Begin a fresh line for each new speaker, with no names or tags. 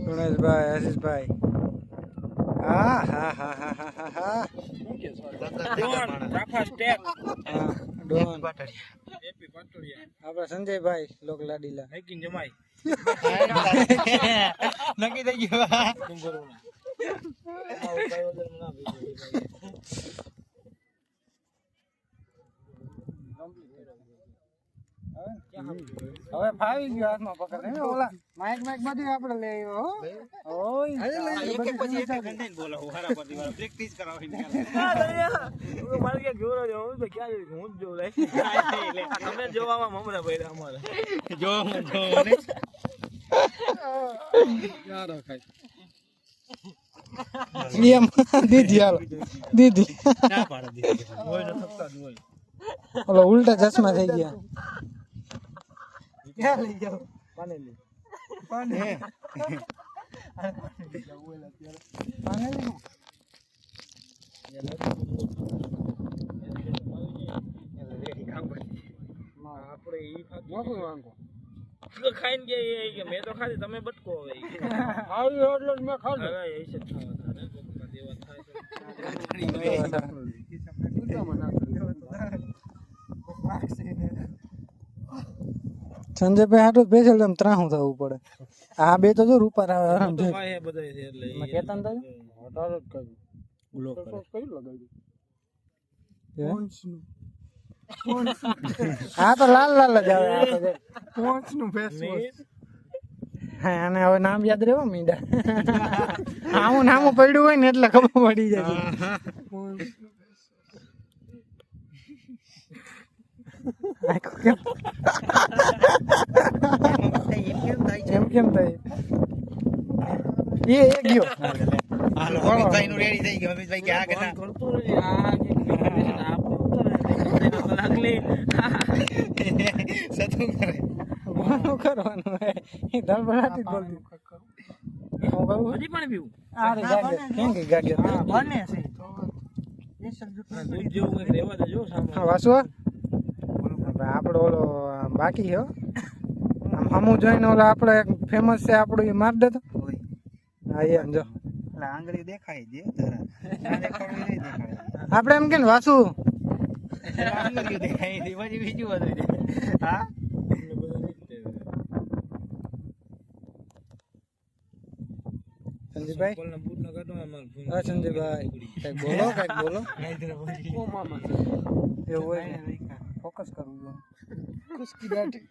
ગુણેશભાઈ, આશીષભાઈ. હા હા હા હા હા હા હા. આપડા સંજયભાઈ લોક લાડીલા જમાઈ નક્કી થઈ ગયું. હવે ફાવી ગયો હાથમાં પકડ. ઓલા માઇક બધું આપડે લઈ પ્રેક્ટિસ કરાવી હું જ જોઉં તમે જોવામાં મમરા પડ્યા અમારે દીદી હાલો દીદી ઓલો ઉલટા ચશ્મા થઈ ગયા. ક્યાં લઈ જાવ પાનેલી પાનેલી ખાઈને કે મેં તો ખાધી તમે બટકો હવે મેં ખાધું સંજયભાઈ હાટું સ્પેશિયલ તમે ત્રાહું થવું પડે. આ બે તો જો રૂપા આરામ છે કેતન તો હા તો લાલ લાલ જ આવે પોન્સ નું ફેસ વોશ. હા અને હવે નામ યાદ રહેવા મીંડા આવું નામું પડ્યું હોય ને એટલે ખબર પડી જાય. એમ કેમ થાય એ ગયો રેડી થઈ ગયો અમિતભાઈ કે આ કે ના કરતો રે આ સતું કરે માનું કરવાનું હે એ દાલ બનાતી બોલતી હું કહું હજી પણ પીવું આ રે ગાગર કેમ કે ગાગર હા બને છે સ્પેશિયલ દૂધ જેવું કઈ રહેવા દેજો સામે હા વાસુ આપણો ઓલો બાકી છે આમ હમું જોઈને ઓલો આપણો એક ફેમસ છે આપણું એ માર દેતો હા એમ જો એટલે આંગળી દેખાય દે આપણે એમ કે ને વાસુ આંગળી દેખાય દે પછી બીજું બધું હા સંજયભાઈ હા સંજયભાઈ કઈક બોલો ઓ મામા એવું હોય ફોકસ કરવું જોઈએ ખુશકી દાઢી